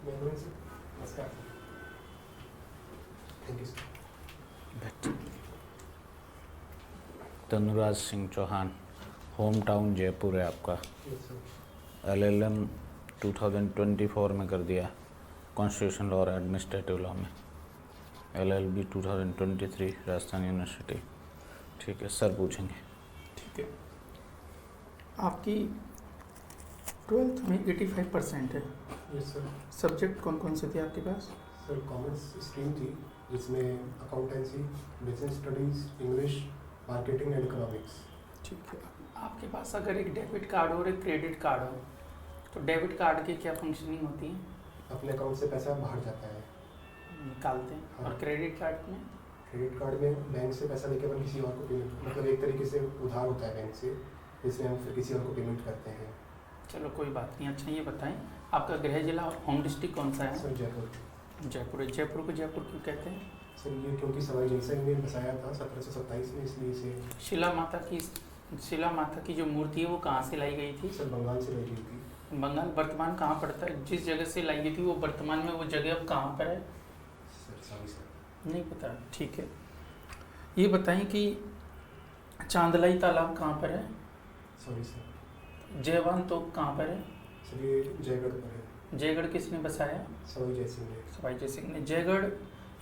नमस्कार। Thank you sir. Tanuraj Singh Chauhan, home town Jaipur है आपका। Yes sir. LLM 2024 में कर दिया, कॉन्स्टिट्यूशन लॉ और एडमिनिस्ट्रेटिव लॉ में। LLB 2023 Rajasthan university. ठीक है सर, पूछेंगे। ठीक है, आपकी 12th में 85% है। Yes sir. सब्जेक्ट कौन कौन से थे आपके पास? सर कॉमर्स स्ट्रीम थी जिसमें accountancy, business studies, English, marketing and economics. ठीक है, आपके पास अगर एक डेबिट कार्ड और एक क्रेडिट कार्ड हो तो डेबिट कार्ड की क्या फंक्शनिंग होती है? अपने अकाउंट से पैसा बाहर जाता है। निकालते हैं। हाँ। और क्रेडिट कार्ड में? क्रेडिट कार्ड में बैंक से पैसा लेके अपन किसी और को पेमेंट, मतलब एक तरीके से उधार होता है बैंक से, जिसमें हम फिर किसी और को पेमेंट करते हैं। चलो कोई बात नहीं। अच्छा ये बताएं, आपका गृह जिला होम डिस्ट्रिक्ट कौन सा है? सर जयपुर। जयपुर है। जयपुर को जयपुर क्यों कहते हैं? सर ये क्योंकि सवाई जयसिंह ने बसाया था 1727 में, इसलिए इसे। शिला माता की जो मूर्ति है वो कहाँ से लाई गई थी? सर बंगाल से लाई गई थी। बंगाल वर्तमान कहाँ पड़ता है? जिस जगह से लाई गई थी वो वर्तमान में वो जगह अब कहाँ पर है? Sir sorry sir. नहीं पता। ठीक है, ये बताएं कि चांदलाई तालाब कहाँ पर है? Sorry sir. जयवान तोप कहाँ पर है? सर ये जयगढ़ पर है। जयगढ़ किसने बसाया? सवाई जयसिंह ने। सवाई जय सिंह ने। जयगढ़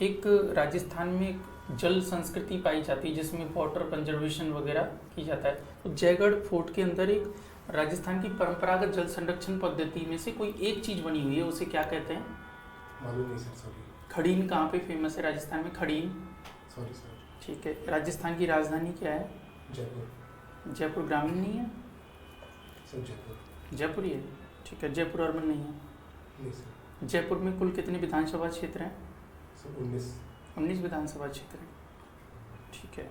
एक राजस्थान में एक जल संस्कृति पाई जाती है जिसमें वाटर कंजर्वेशन वगैरह की जाता है। तो जयगढ़ फोर्ट के अंदर एक राजस्थान की परंपरागत जल संरक्षण पद्धति में से कोई एक चीज बनी हुई है, उसे क्या कहते हैं? मालूम नहीं सर, सॉरी। खड़ीन कहाँ पे फेमस है राजस्थान में? खड़ीन। Sorry sir. ठीक है, राजस्थान की राजधानी क्या है? जयपुर। जयपुर ग्रामीण नहीं है? सर जयपुर। जयपुर ही है। ठीक है, जयपुर अर्बन नहीं है। नहीं सर। जयपुर में कुल कितने विधानसभा क्षेत्र हैं? सर 19। 19 विधानसभा क्षेत्र हैं। ठीक है।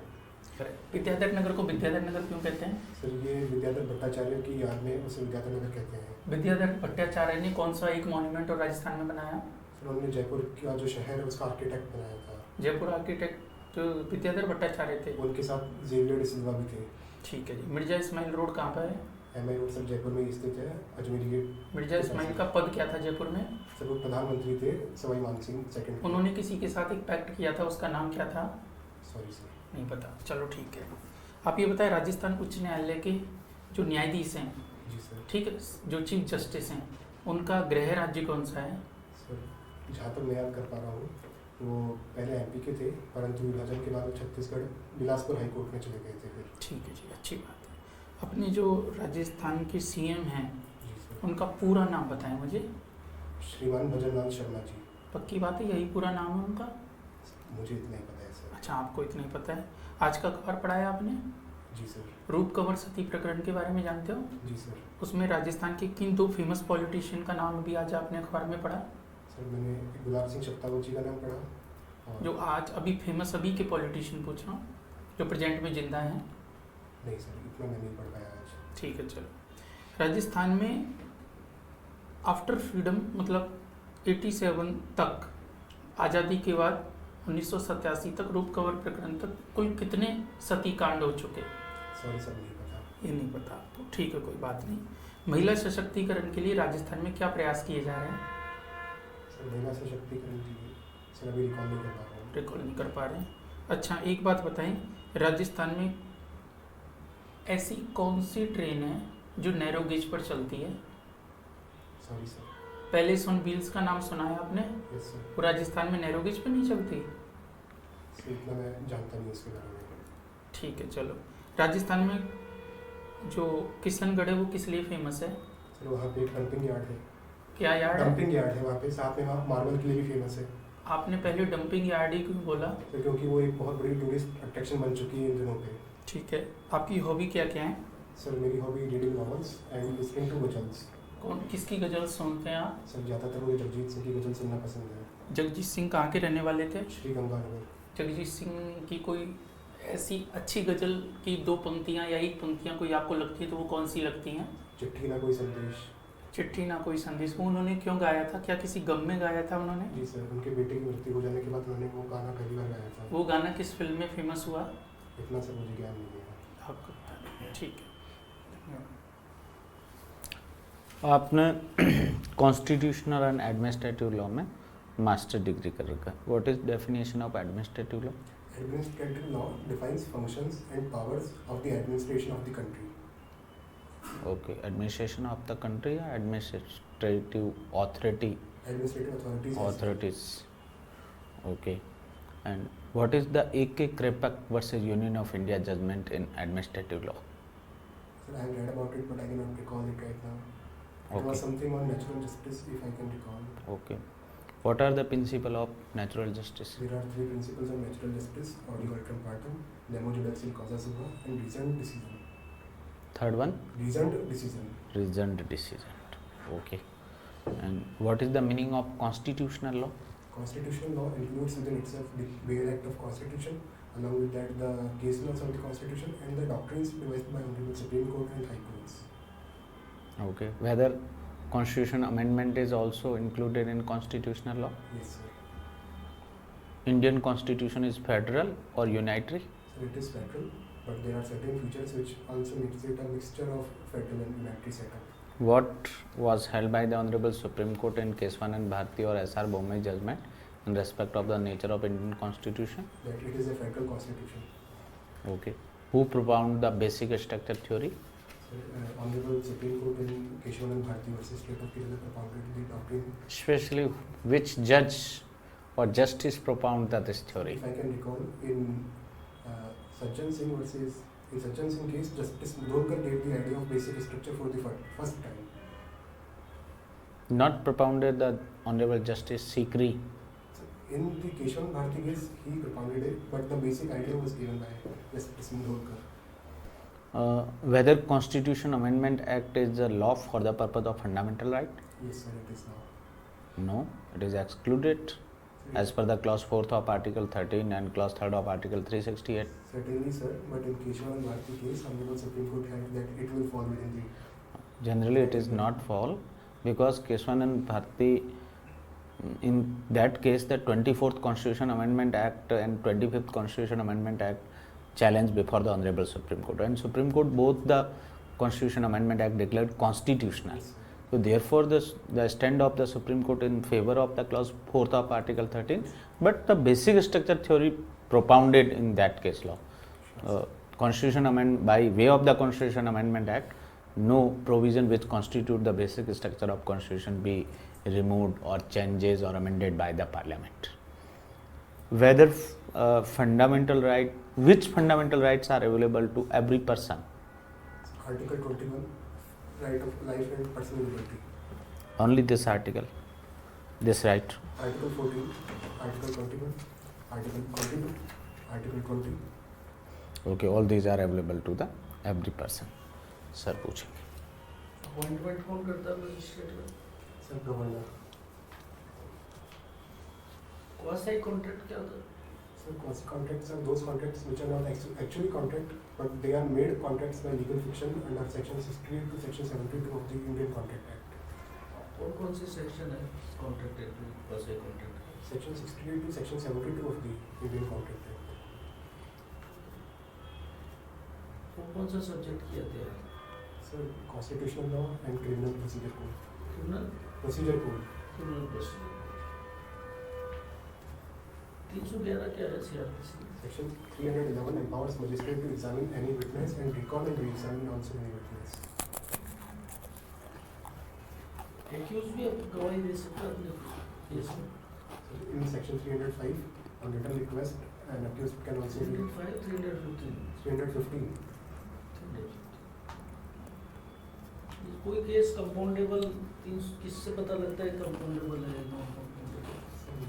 विद्याधर नगर को विद्याधर नगर क्यों कहते हैं? सर ये विद्याधर भट्टाचार्य की याद में उसे विद्याधर नगर कहते हैं। विद्याधर भट्टाचार्य ने कौन सा एक मॉन्यूमेंट और राजस्थान में बनाया? सर उन्होंने जयपुर का जो शहर है उसका आर्किटेक्ट बनाया था। जयपुर आर्किटेक्ट जो विद्याधर भट्टाचार्य थे। उनके साथ जेवियर डिसिल्वा भी थे। ठीक है जी। मिर्जा इस्माइल रोड कहाँ पर है? MI रोड सर जयपुर में ही स्थित है, अजमेरी गेट। मिर्जा इस्माइल का पद क्या था जयपुर में? सर वो प्रधानमंत्री थे, सवाई मानसिंह सेकंड। उन्होंने किसी के साथ एक पैक्ट किया था, उसका नाम क्या था? Sorry sir. नहीं पता। चलो ठीक है, आप ये बताएं, राजस्थान उच्च न्यायालय के जो न्यायाधीश हैं, जी सर। ठीक है, जो चीफ जस्टिस हैं, उनका गृह राज्य कौन सा है? सर जहाँ तक मैं याद कर पा रहा हूँ वो पहले MP के थे, परंतु विभाजन के बाद छत्तीसगढ़ बिलासपुर हाईकोर्ट में चले गए थे फिर। ठीक है जी, अच्छी बात है। अपने जो राजस्थान के CM हैं जी सर। उनका पूरा नाम बताएं मुझे। श्रीमान भजनलाल शर्मा जी। पक्की बात है यही पूरा नाम है उनका? मुझे इतना ही पता है सर। अच्छा, आपको इतना ही पता है। आज का अखबार पढ़ा है आपने? जी सर। रूप कंवर सती प्रकरण के बारे में जानते हो? जी सर। उसमें राजस्थान के किन 2 फेमस पॉलिटिशियन का नाम भी आज आपने अखबार में पढ़ा? सर मैंने गुलाब सिंह सत्तावत जी का नाम पढ़ा। और जो आज अभी फेमस अभी के पॉलिटिशियन पूछ रहा हूँ, जो प्रेजेंट में जिंदा हैं। नहीं सर, इतना मैं नहीं पढ़ पाया आज। ठीक है, चलो। राजस्थान में आफ्टर फ्रीडम मतलब 87 तक, आज़ादी के बाद 1987 तक, रूप कंवर प्रकरण तक कुल कितने सती कांड हो चुके? सॉरी सर, नहीं पता। ये नहीं पता आपको? ठीक है, कोई बात नहीं। महिला सशक्तिकरण के लिए राजस्थान में क्या प्रयास किए जा रहे हैं? सर महिला सशक्तिकरण के लिए सर अभी रिकॉल नहीं कर पा रहा हूँ। रिकॉल नहीं कर पा रहे हैं? अच्छा, एक बात बताएं, राजस्थान में ऐसी कौन सी ट्रेन है जो नैरो गेज पर चलती है? Sorry sir. Palace on wheels का नाम सुना है आपने? Yes sir. वो राजस्थान में नैरो गेज पर नहीं चलती? सर इतना मैं जानता नहीं इसके बारे में। ठीक है, चलो। राजस्थान में जो किशनगढ़ है वो किस लिए फेमस है? सर वहाँ पे एक डंपिंग यार्ड है। क्या यार्ड है? डंपिंग यार्ड है वहाँ पे, साथ में वहाँ मार्बल के लिए भी फेमस है। आपने पहले डंपिंग यार्ड ही क्यों बोला? सर क्योंकि वो एक बहुत बड़ी टूरिस्ट अट्रैक्शन बन चुकी है इन दिनों पे। ठीक है, आपकी हॉबी क्या क्या है? सर मेरी hobby reading novels and listening to ghazals. कौन किसकी गजल सुनते हैं आप? सर ज़्यादातर मुझे जगजीत सिंह की गजल सुनना पसंद है। जगजीत सिंह कहाँ के रहने वाले थे? श्री गंगानगर। जगजीत सिंह की कोई ऐसी अच्छी गजल की 2 पंक्तियाँ या एक पंक्तियाँ कोई आपको लगती है तो वो कौन सी लगती हैं? चिट्ठी ना कोई संदेश। चिट्ठी ना कोई संदेश, वो उन्होंने क्यों गाया था? क्या किसी गम में गाया था उन्होंने? जी सर, उनके बेटे की मृत्यु हो जाने के बाद उन्होंने वो गाना पहली बार गाया था। वो गाना किस फिल्म में फेमस हुआ? इतना सर मुझे ज्ञान नहीं है। आपको? ठीक है, धन्यवाद। आपने कॉन्स्टिट्यूशनल एंड एडमिनिस्ट्रेटिव लॉ में मास्टर डिग्री कर रखा है. What is definition of administrative law? Administrative law defines functions and powers of the administration of the country. Okay, administration of the country या administrative authority? Administrative authorities. Authorities. Okay. And what is the A.K. Krepak versus Union of India judgment in administrative law? Sir, I have read about it, but I cannot recall it right now. It Okay. was something on natural justice, if I can recall. Okay. What are the principles of natural justice? There are three principles of natural justice: audio alteram partem, nemo judex in causa sua, and reasoned decision. Third one? Reasoned decision. Reasoned decision. Okay. And what is the meaning of constitutional law? Constitutional law includes within itself the bare act of constitution, along with that the case laws of the constitution and the doctrines devised by Honorable Supreme Court and High Courts. Okay. Whether constitution amendment is also included in constitutional law? Yes, sir. Indian constitution is federal or unitary? So it is federal, but there are certain features which also makes it a mixture of federal and unitary setup. What was held by the Honorable Supreme Court in Keswanand Bharti or S.R. Bommai judgment in respect of the nature of Indian constitution? That it is a federal constitution. Okay. Who propounded the basic structure theory? So, Honorable Supreme Court in Keshavanand Bharti versus State of Kerala propounded the doctrine. Especially which judge or justice propounded this theory? If I can recall, in Sajjan Singh versus in Sajjan Singh case, Justice Mudhonkar gave the idea of basic structure for the first time. Not propounded the Honorable Justice Sikri. So in the Keshavanand Bharti case, he propounded it, but the basic idea was given by Justice Mudhonkar. Whether Constitution Amendment Act is a law for the purpose of fundamental right? Yes, sir, it is now. No, it is excluded as per the clause 4th of Article 13 and clause 3rd of Article 368. Certainly, sir, but in Keshavanand Bharti case, Honorable Supreme Court held that it will fall within the. Generally, it is not fall because Keswanand Bharti, in that case, the 24th Constitution Amendment Act and 25th Constitution Amendment Act challenged before the Honorable Supreme Court, and Supreme Court both the Constitution Amendment Act declared constitutional. Yes, sir. So therefore, the stand of the Supreme Court in favor of the clause 4th of Article 13, but the basic structure theory propounded in that case law. Constitution amendment by way of the Constitution Amendment Act, no provision which constitute the basic structure of Constitution be removed or changes or amended by the Parliament. Whether fundamental right, which fundamental rights are available to every person? Article 21, right of life and personal liberty. Only this article, this right. Article 14, Article 21, Article 22, Article 20. Okay, all these are available to the every person. Sir पूछेंगे. Appointment कौन करता है magistrate का? Sir governor. Quasi contract क्या होता है? So quasi contracts are those contracts which are not actually contract, but they are made contracts by legal fiction under section 68 to section 72 of the Indian Contract Act. कौन C section है contract act में quasi contract? Section 68 to section 72 of the Indian Contract Act. वो कौन सा subject किया था? Sir, constitutional law and criminal procedure code. Criminal Procedure code. Criminal procedure 311 क्या है CrPC? Section 311 empowers magistrate to examine any witness and recall and re-examine also any witness. Accuse भी अब गवाही दे सकता है अपने केस में? In section 305, on written request, an accused can also be 305 315 315. कोई केस कंपाउंडेबल किससे पता लगता है कंपाउंडेबल है non compoundable?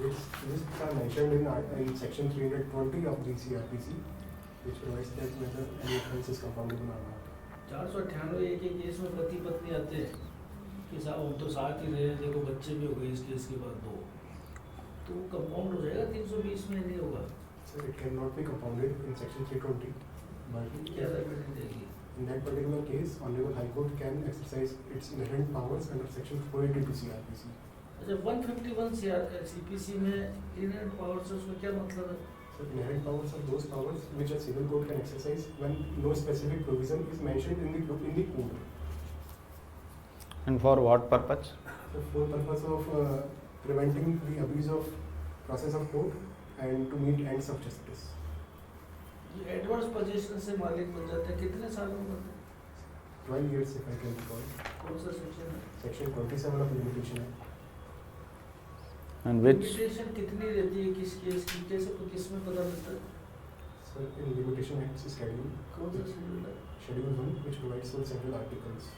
Lists are mentioned in section 320 of the CRPC, which provides that whether any offence is compoundable or not. 498 के case में पति पत्नी आते हैं कि साहब हम तो साथ ही रहे, देखो बच्चे भी हो गए इस केस के बाद 2, तो वो कंपाउंड हो जाएगा 320 में नहीं होगा? So it cannot be compounded in section 320, but क्या रेमेडी देगी? in that particular case, Honorable High Court can exercise its inherent powers under section 482 CRPC. अच्छा 151 सीपीसी में इनहेरेंट पावर्स, उसमें क्या मतलब है? So inherent powers are those powers which a civil court can exercise when no specific provision is mentioned in the code. And for what purpose? So for purpose of preventing the abuse of process of court and to meet ends of justice. ये advance position से मालिक बन जाते हैं, कितने सालों में बनते हैं? 12 years if I can recall. कौन सा सेक्शन है? Section 27 of the Limitation Act. And which limitation कितनी रहती है किस केस की, कैसे किस में पता लगता है? So in Limitation Act schedule, कौन सा शेड्यूल है? Schedule 1 which provides for several articles.